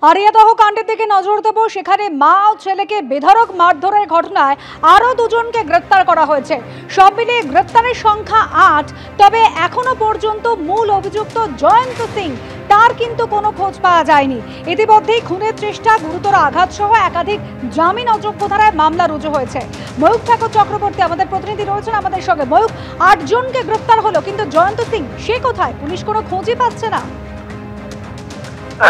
আরিয়াদহ কাণ্ডের দিকে নজর দেব। সেখানে মা ও ছেলেকে বেধড়ক মারধরের ঘটনায় আরও দুজনকে গ্রেপ্তার করা হয়েছে। সব মিলিয়ে গ্রেপ্তারের সংখ্যা 8। তবে এখনো পর্যন্ত মূল অভিযুক্ত জয়ন্ত সিং তার কিন্তু কোনো খোঁজ পাওয়া যায়নি। ইতিমধ্যেই খুনের চেষ্টা, গুরুতর আঘাত সহ একাধিক জামিন অযোগ্য ধারায় মামলা রুজু হয়েছে। ময়ূক ঠাকুর চক্রবর্তী আমাদের প্রতিনিধি রয়েছেন আমাদের সঙ্গে। ময়ূক, 8 জনকে গ্রেপ্তার হলো, কিন্তু জয়ন্ত সিং সে কোথায়? পুলিশ কোনো খোঁজই পাচ্ছে না।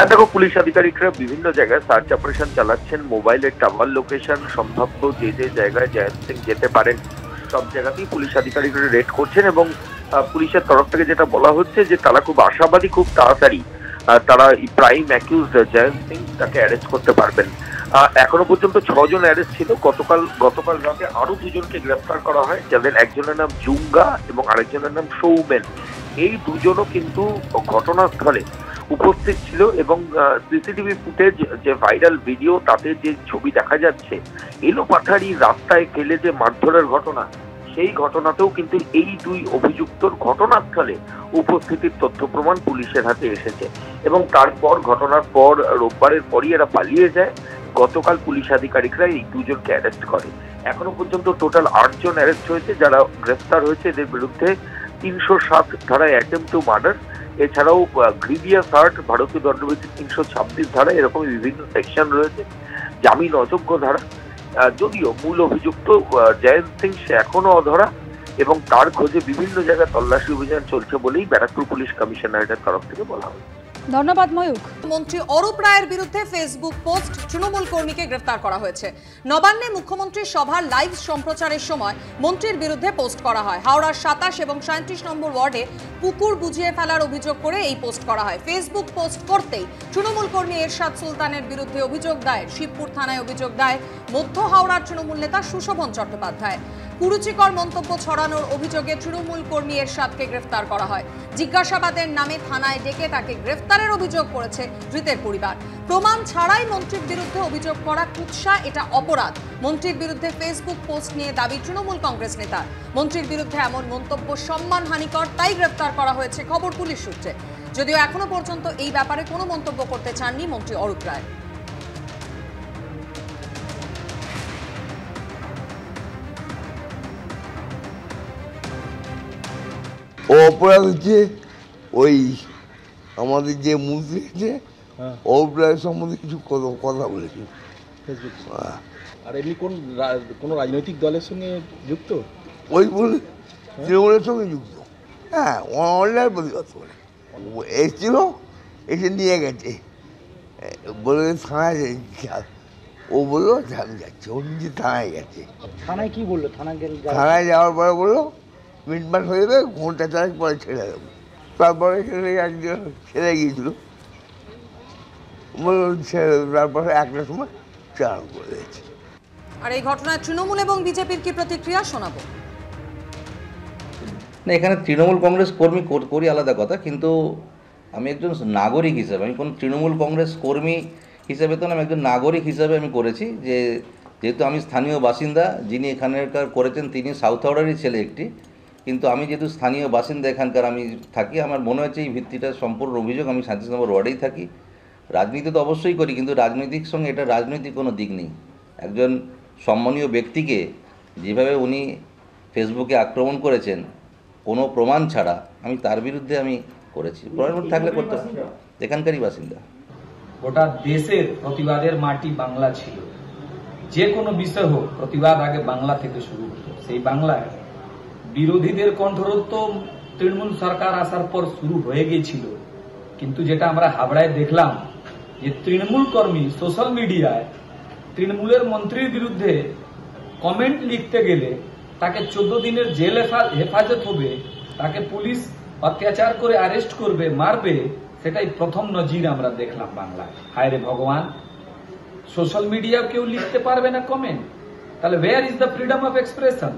দেখো, পুলিশ আধিকারিকরা বিভিন্ন জায়গায় সার্চ অপারেশন চালাচ্ছেন। মোবাইলের টাওয়ার লোকেশন, সম্ভাব্য যে যে জায়গায় জয়ন্ত সিং যেতে পারেন সব জায়গাতেই পুলিশ আধিকারিকরা রেড করছেন এবং পুলিশের তরফ থেকে যেটা বলা হচ্ছে যে তারা খুব আশাবাদী খুব তাড়াতাড়ি তারা প্রাইম অ্যাকিউজড জয়ন্ত সিং তাকে অ্যারেস্ট করতে পারবেন। এখনো পর্যন্ত 6 জন অ্যারেস্ট ছিল। গতকাল রাতে আরো 2 জনকে গ্রেফতার করা হয়, যাদের একজনের নাম জুঙ্গা এবং আরেকজনের নাম সৌমেন। এই দুজনও কিন্তু ঘটনাস্থলে উপস্থিত ছিল এবং সিসিটিভি ফুটেজ যে ভাইরাল ভিডিও তাতে যে ছবি দেখা যাচ্ছে এলোপাথারি রাস্তায় ফেলে যে মারধরের ঘটনা, সেই ঘটনাতেও কিন্তু এই 2 অভিযুক্তর ঘটনাস্থলে উপস্থিতির তথ্য প্রমাণ পুলিশের হাতে এসেছে এবং তারপর ঘটনার পর রোববারের পরই এরা পালিয়ে যায়। গতকাল পুলিশ আধিকারিকরা এই 2 জনকে অ্যারেস্ট করে। এখনো পর্যন্ত টোটাল 8 জন অ্যারেস্ট হয়েছে, যারা গ্রেফতার হয়েছে। এদের বিরুদ্ধে 307 ধারায় অ্যাটেম্পট টু মার্ডার, এছাড়াও গ্রিভিয়াস হার্ট, ভারতীয় দণ্ডবিধি 326 ধারা, এরকম বিভিন্ন সেকশন রয়েছে, জামিন অযোগ্য ধারা। যদিও মূল অভিযুক্ত জয়ন্ত সিং সে এখনো অধরা এবং তার খোঁজে বিভিন্ন জায়গায় তল্লাশি অভিযান চলছে বলেই ব্যারাকপুর পুলিশ কমিশনারেটের তরফ থেকে বলা হয়েছে। ধন্যবাদ ময়ূক। মন্ত্রী অরূপ রায়ের বিরুদ্ধে ফেসবুক পোস্ট, তৃণমূল কর্মীকে গ্রেফতার করা হয়েছে। নবান্নে মুখ্যমন্ত্রীর সভার লাইভ সম্প্রচারের সময় মন্ত্রীর বিরুদ্ধে পোস্ট করা হয়। হাওড়ার 27 এবং 37 নম্বর ওয়ার্ডে পুকুর বুঝিয়ে ফেলার অভিযোগ করে এই পোস্ট করা হয়। ফেসবুক পোস্ট করতেই তৃণমূল কর্মী এরশাদ সুলতানের বিরুদ্ধে অভিযোগ দায়ের। শিবপুর থানায় অভিযোগ দায়ের মধ্য হাওড়ার তৃণমূল নেতা সুশোভন চট্টোপাধ্যায়। কুরুচিকর মন্তব্য ছড়ানোর অভিযোগে তৃণমূল কর্মী এরশাদকে গ্রেফতার করা হয়। জিজ্ঞাসাবাদের নামে থানায় ডেকে তাকে গ্রেফতারের অভিযোগ করেছে ধৃতের পরিবার। প্রমাণ ছাড়াই মন্ত্রীর বিরুদ্ধে অভিযোগ করা কুৎসা, এটা অপরাধ। মন্ত্রীর বিরুদ্ধে ফেসবুক পোস্ট নিয়ে দাবি তৃণমূল কংগ্রেস নেতার। মন্ত্রীর বিরুদ্ধে এমন মন্তব্য সম্মানহানিকর, তাই গ্রেফতার করা হয়েছে, খবর পুলিশ সূত্রে। যদিও এখনো পর্যন্ত এই ব্যাপারে কোনো মন্তব্য করতে চাননি মন্ত্রী অরূপ রায়। অপরাধ হচ্ছে ওই আমাদের যে মন্ত্রী আছে অরূপ রায়ের সম্বন্ধে কিছু কথা বলেছে। আর এমনি কোন রাজনৈতিক দলের সঙ্গে যুক্ত? ওই বলে তৃণমূলের সঙ্গে যুক্ত। হ্যাঁ, অনলাইন প্রতিবাদ করে এসেছিল, এসে নিয়ে গেছে, বলে থানায় ও বললো আমি যাচ্ছি, ও নিজে থানায় গেছে। থানায় কি বললো? থানায় যাওয়ার পরে বললো মিটমাট হয়ে যাবে, ঘন্টা 4 পরে ছেড়ে দেবো। তারপরে একজন ছেড়ে গিয়েছিল, বললো ছেড়ে দেবো। তারপরে 1টার সময় চালান করে দিয়েছে। আর এই ঘটনায় তৃণমূল এবং বিজেপির কি প্রতিক্রিয়া শোনাবো। না, এখানে তৃণমূল কংগ্রেস কর্মী করি আলাদা কথা, কিন্তু আমি একজন নাগরিক হিসাবে, আমি কোনো তৃণমূল কংগ্রেস কর্মী হিসাবে তো না, আমি একজন নাগরিক হিসাবে আমি করেছি। যেহেতু আমি স্থানীয় বাসিন্দা, যিনি এখানকার করেছেন তিনি সাউথ হাওড়ারই ছেলে একটি, কিন্তু আমি যেহেতু স্থানীয় বাসিন্দা এখানকার আমি থাকি, আমার মনে হচ্ছে এই ভিত্তিটা সম্পূর্ণ অভিযোগ। আমি 37 নম্বর ওয়ার্ডেই থাকি, রাজনীতি তো অবশ্যই করি, কিন্তু রাজনৈতিক সঙ্গে এটা রাজনৈতিক কোনো দিক নেই। একজন সম্মানীয় ব্যক্তিকে যেভাবে উনি ফেসবুকে আক্রমণ করেছেন কোনো প্রমাণ ছাড়া, আমি তার বিরুদ্ধে আমি করেছি। প্রমাণ থাকলে করতে পারি, এখানকারই বাসিন্দা। গোটা দেশের প্রতিবাদের মাটি বাংলা ছিল। যে কোনো বিষয় হোক প্রতিবাদ আগে বাংলা থেকে শুরু হতো। সেই বাংলায় বিরোধীদের কণ্ঠরোধ তো তৃণমূল সরকার আসার পর শুরু হয়ে গিয়েছিল, কিন্তু যেটা আমরা হাবড়ায় দেখলাম যে তৃণমূল কর্মী সোশ্যাল মিডিয়ায় তৃণমূলের মন্ত্রীর বিরুদ্ধে কমেন্ট লিখতে গেলে তাকে 14 দিনের জেল হেফাজত হবে, তাকে পুলিশ অত্যাচার করে অ্যারেস্ট করবে, মারবে, সেটাই প্রথম নজির আমরা দেখলাম বাংলায়। হায় রে ভগবান, সোশ্যাল মিডিয়াও কেউ লিখতে পারবে না কমেন্ট, তাহলে where is the freedom of expression?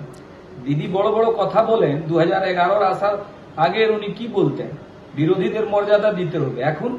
দিদি বড় বড় কথা বলেন, 2011 আসার আগে উনি কি বলতেন? বিরোধীদের মর্যাদা দিতে হবে। এখন